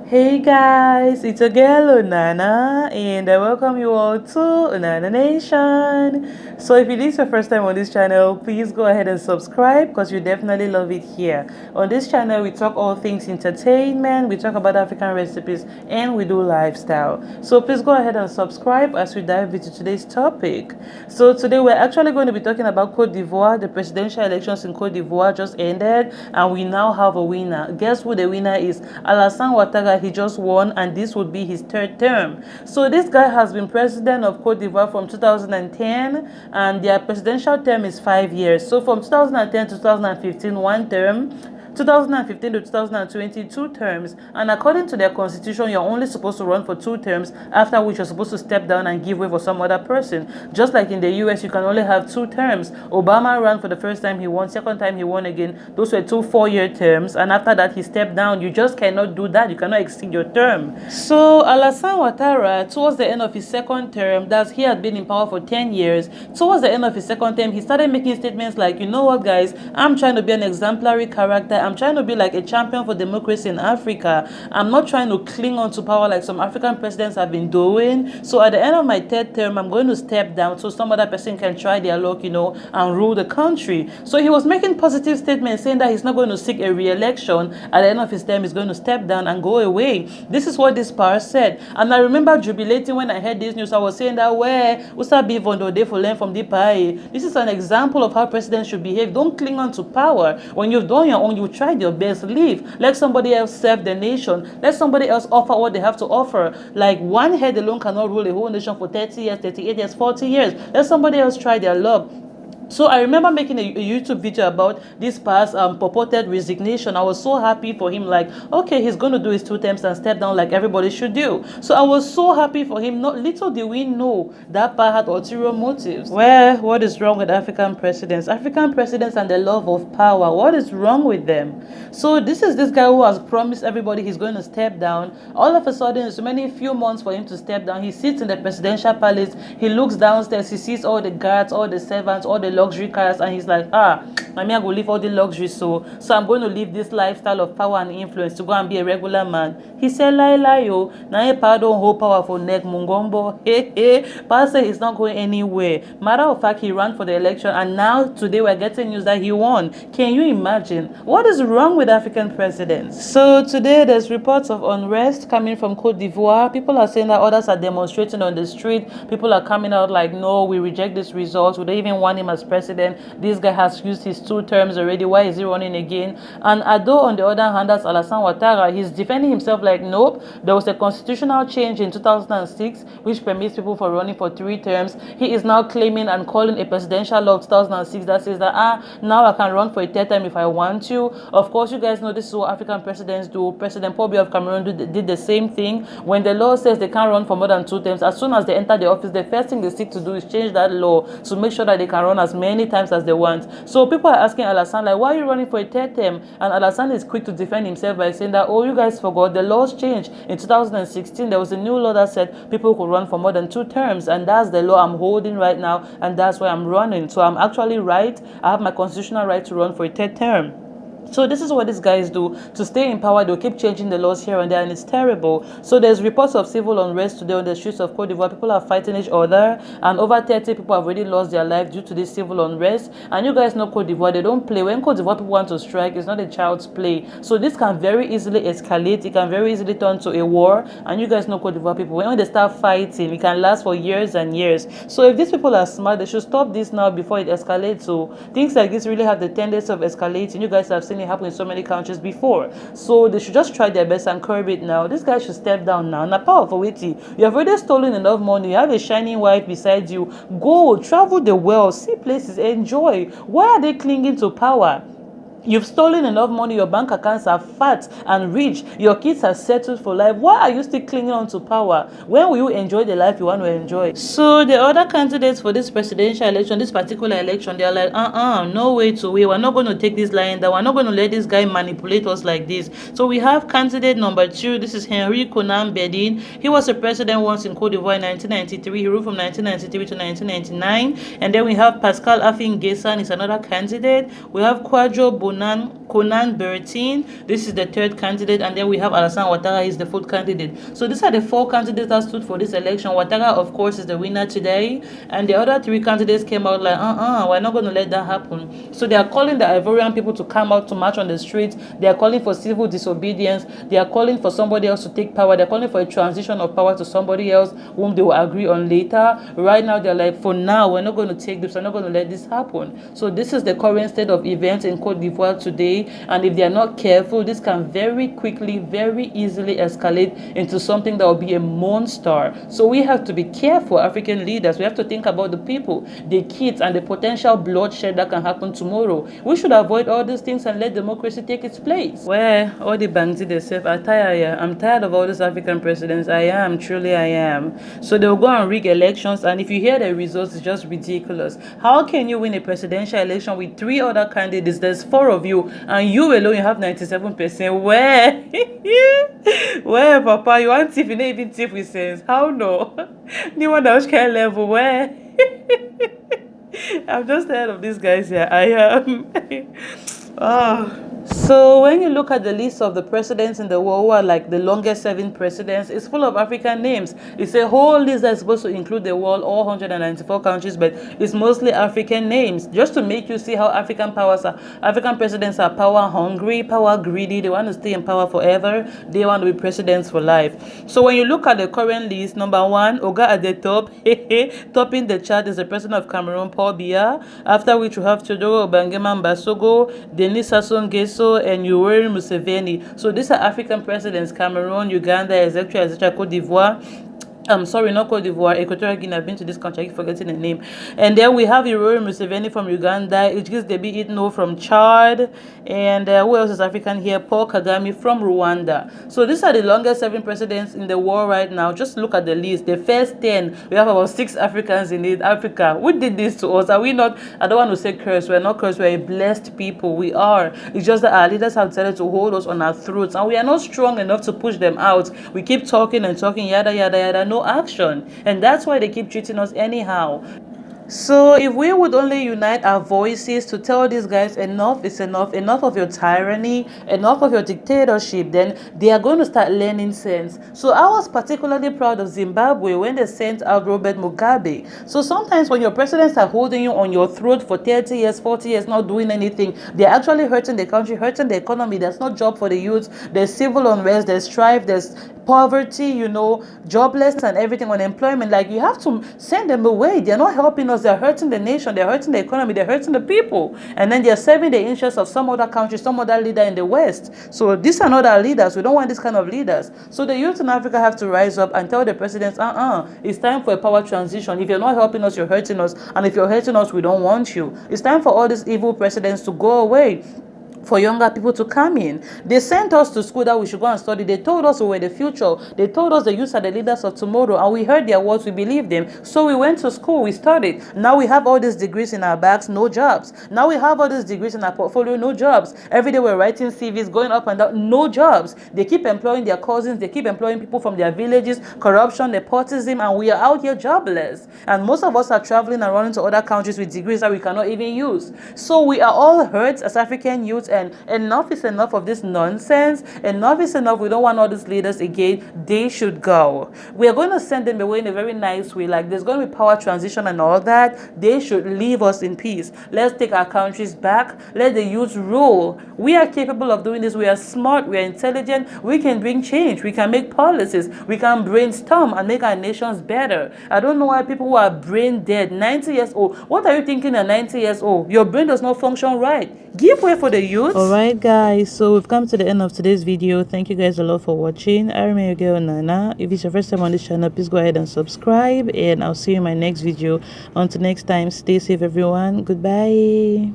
Hey guys, it's your girl Onana, and I welcome you all to Onana Nation. So, if it is your first time on this channel, please go ahead and subscribe because you definitely love it here. On this channel, we talk all things entertainment, we talk about African recipes, and we do lifestyle. So, please go ahead and subscribe as we dive into today's topic. So, today we're actually going to be talking about Côte d'Ivoire. The presidential elections in Côte d'Ivoire just ended, and we now have a winner. Guess who the winner is? Alassane Ouattara. He just won, and this would be his third term. So this guy has been president of Côte d'Ivoire from 2010, and their presidential term is 5 years. So from 2010 to 2015, one term. 2015 to 2020, two terms, and according to their constitution, you're only supposed to run for 2 terms, after which you're supposed to step down and give way for some other person. Just like in the US, you can only have 2 terms. Obama ran for the first time, he won. Second time, he won again. Those were 2 4-year terms, and after that, he stepped down. You just cannot do that. You cannot exceed your term. So Alassane Ouattara, towards the end of his second term, that's he had been in power for 10 years. Towards the end of his second term, he started making statements like, you know what, guys, I'm trying to be an exemplary character. I'm trying to be like a champion for democracy in Africa. I'm not trying to cling on to power like some African presidents have been doing. So at the end of my third term, I'm going to step down so some other person can try their luck, and rule the country. So he was making positive statements saying that he's not going to seek a re-election. At the end of his term, he's going to step down and go away. This is what this power said. And I remember jubilating when I heard this news. I was saying that, where Usa be Vondo for learn from the pie. This is an example of how presidents should behave. Don't cling on to power. When you've done your own, you tried your best. Leave. Let somebody else serve the nation. Let somebody else offer what they have to offer. Like one head alone cannot rule a whole nation for 30 years, 38 years, 40 years. Let somebody else try their luck. So I remember making a YouTube video about this past purported resignation. I was so happy for him, like, okay, he's going to do his 2 terms and step down like everybody should do. So I was so happy for him. Not little did we know that part had ulterior motives. Well, what is wrong with African presidents? African presidents and the love of power. What is wrong with them? So this is this guy who has promised everybody he's going to step down. All of a sudden, it's many few months for him to step down. He sits in the presidential palace. He looks downstairs. He sees all the guards, all the servants, all the luxury cars, and he's like, I mean, I go live all the luxury, so I'm going to live this lifestyle of power and influence to go and be a regular man. He said, lie, yo, now he don't hold power for neck mungombo. Pa said he's not going anywhere. Matter of fact, he ran for the election, and now today we're getting news that he won. Can you imagine? What is wrong with African presidents? So today there's reports of unrest coming from Côte d'Ivoire. People are saying that others are demonstrating on the street. People are coming out like, no, we reject this result. We don't even want him as president. This guy has used his 2 terms already. Why is he running again? And Ado, on the other hand, that's Alassane Ouattara. He's defending himself like, nope, there was a constitutional change in 2006 which permits people for running for 3 terms. He is now claiming and calling a presidential law of 2006 that says that now I can run for a 3rd term if I want to. Of course, you guys know this is what African presidents do. President Paul Biya of Cameroon did the same thing. When the law says they can't run for more than 2 terms, as soon as they enter the office, the first thing they seek to do is change that law to make sure that they can run as many times as they want. So people are asking Alassane, like, why are you running for a 3rd term? And Alassane is quick to defend himself by saying that, oh, you guys forgot the laws changed in 2016. There was a new law that said people could run for more than 2 terms, and that's the law I'm holding right now, and that's why I'm running. So I'm actually right. I have my constitutional right to run for a 3rd term. So this is what these guys do to stay in power. They'll keep changing the laws here and there, and it's terrible. So there's reports of civil unrest today on the streets of Côte d'Ivoire. People are fighting each other, and over 30 people have already lost their life due to this civil unrest. And you guys know Côte d'Ivoire, they don't play. When Côte d'Ivoire people want to strike, it's not a child's play. So this can very easily escalate. It can very easily turn to a war. And you guys know Côte d'Ivoire people, when they start fighting, it can last for years and years. So if these people are smart, they should stop this now before it escalates. So things like this really have the tendency of escalating. You guys have seen it happen in so many countries before. So they should just try their best and curb it now. This guy should step down now. Now, power for waiting. You have already stolen enough money. You have a shining wife beside you. Go, travel the world, see places, enjoy. Why are they clinging to power? You've stolen enough money, your bank accounts are fat and rich, your kids are settled for life. Why are you still clinging on to power? When will you enjoy the life you want to enjoy? So the other candidates for this presidential election, this particular election, they're like, no way to way. We're not going to take this line down. We're not going to let this guy manipulate us like this. So we have candidate number 2. This is Henry Konan Bedin. He was a president once in Côte d'Ivoire in 1993. He ruled from 1993 to 1999. And then we have Pascal Afin Gessan is another candidate. We have Kwadjo Bon Conan Bertin. This is the third candidate, and then we have Alassane Ouattara is the fourth candidate. So these are the four candidates that stood for this election. Ouattara, of course, is the winner today, and the other three candidates came out like, we're not going to let that happen. So they are calling the Ivorian people to come out to march on the streets. They are calling for civil disobedience. They are calling for somebody else to take power. They're calling for a transition of power to somebody else whom they will agree on later. Right now, they're like, for now, we're not going to take this. We're not going to let this happen. So this is the current state of events in Côte d'Ivoire today. And if they are not careful, this can very quickly, very easily escalate into something that will be a monster. So we have to be careful, African leaders. We have to think about the people, the kids, and the potential bloodshed that can happen tomorrow. We should avoid all these things and let democracy take its place. Where all the banks themselves are tired. I'm tired of all these African presidents. I am, truly I am. So they'll go and rig elections, and if you hear the results, it's just ridiculous. How can you win a presidential election with three other candidates? There's four of you, and you alone you have 97%. Where? Where, Papa? You want thief? You not even thief with sense. How no? The one that can level where? I'm just tired of these guys here. I am. Oh. So when you look at the list of the presidents in the world who are like the longest serving presidents, it's full of African names. It's a whole list that's supposed to include the world, all 194 countries, but it's mostly African names, just to make you see how African presidents are power hungry, power greedy. They want to stay in power forever. They want to be presidents for life. So when you look at the current list, number one, Oga at the top, topping the chart is the president of Cameroon, Paul Biya, after which we have Teodoro Obiangema Mbasogo, Denis Sassou Nguesso, and Yoweri Museveni. So these are African presidents: Cameroon, Uganda, etc., Côte d'Ivoire. I'm sorry, not Côte d'Ivoire, Equatorial Guinea. I've been to this country, I keep forgetting the name. And then we have Yoweri Museveni from Uganda, Idris Deby Itno from Chad, and who else is African here? Paul Kagame from Rwanda. So these are the longest serving presidents in the world right now. Just look at the list. The first 10, we have about 6 Africans in it. Africa, who did this to us? Are we not, I don't want to say cursed, we're not cursed, we're a blessed people. We are. It's just that our leaders have decided to hold us on our throats, and we are not strong enough to push them out. We keep talking and talking, yada, yada, yada, no action, and that's why they keep treating us anyhow. So if we would only unite our voices to tell these guys enough is enough, enough of your tyranny, enough of your dictatorship, then they are going to start learning sense. So I was particularly proud of Zimbabwe when they sent out Robert Mugabe. So sometimes when your presidents are holding you on your throat for 30 years, 40 years, not doing anything, they're actually hurting the country, hurting the economy. There's no job for the youth, there's civil unrest, there's strife, there's poverty, jobless and everything, unemployment. Like, you have to send them away. They're not helping us. They're hurting the nation. They're hurting the economy. They're hurting the people. And then they're serving the interests of some other country, some other leader in the West. So these are not our leaders. We don't want this kind of leaders. So the youth in Africa have to rise up and tell the presidents, it's time for a power transition. If you're not helping us, you're hurting us. And if you're hurting us, we don't want you. It's time for all these evil presidents to go away, for younger people to come in. They sent us to school that we should go and study. They told us we were the future. They told us the youth are the leaders of tomorrow, and we heard their words, we believed them. So we went to school, we studied. Now we have all these degrees in our bags, no jobs. Now we have all these degrees in our portfolio, no jobs. Every day we're writing CVs, going up and down, no jobs. They keep employing their cousins, they keep employing people from their villages, corruption, nepotism, and we are out here jobless. And most of us are traveling and running to other countries with degrees that we cannot even use. So we are all hurt as African youth, and enough is enough of this nonsense. Enough is enough. We don't want all these leaders again. They should go. We are going to send them away in a very nice way. Like, there's going to be power transition and all that. They should leave us in peace. Let's take our countries back. Let the youth rule. We are capable of doing this. We are smart. We are intelligent. We can bring change. We can make policies. We can brainstorm and make our nations better. I don't know why people who are brain dead, 90 years old. What are you thinking at 90 years old? Your brain does not function right. Give way for the youth. Alright guys, so we've come to the end of today's video. Thank you guys a lot for watching. I remain your girl Nana. If it's your first time on this channel, please go ahead and subscribe, and I'll see you in my next video. Until next time, stay safe everyone. Goodbye.